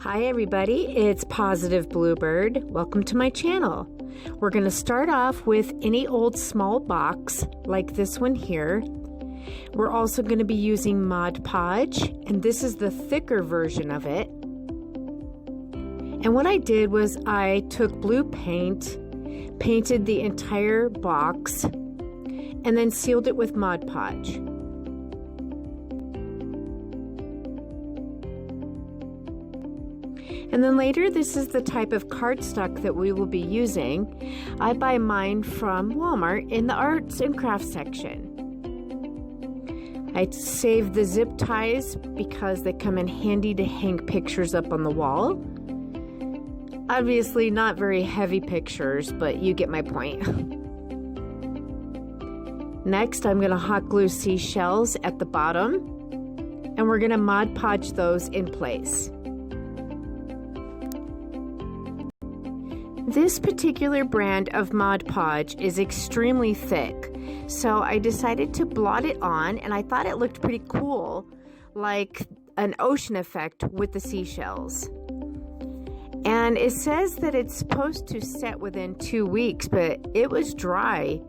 Hi everybody, it's Positive Bluebird. Welcome to my channel. We're going to start off with any old small box like this one here. We're also going to be using Mod Podge, and this is the thicker version of it. And what I did was I took blue paint, painted the entire box, and then sealed it with Mod Podge. And then later, this is the type of cardstock that we will be using. I buy mine from Walmart in the arts and crafts section. I saved the zip ties because they come in handy to hang pictures up on the wall. Obviously not very heavy pictures, but you get my point. Next, I'm going to hot glue seashells at the bottom, and we're going to Mod Podge those in place. This particular brand of Mod Podge is extremely thick, so I decided to blot it on, and I thought it looked pretty cool, like an ocean effect with the seashells. And it says that it's supposed to set within 2 weeks, but it was dry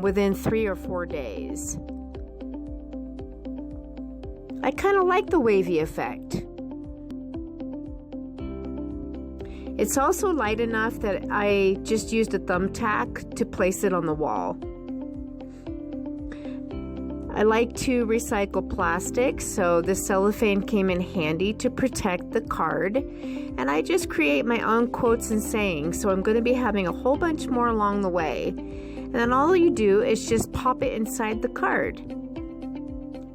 within 3 or 4 days. I kind of like the wavy effect. It's also light enough that I just used a thumbtack to place it on the wall. I like to recycle plastic, so the cellophane came in handy to protect the card. And I just create my own quotes and sayings, so I'm going to be having a whole bunch more along the way. And then all you do is just pop it inside the card.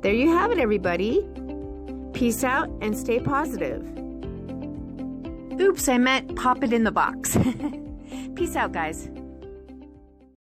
There you have it, everybody. Peace out and stay positive. Oops, I meant pop it in the box. Peace out, guys.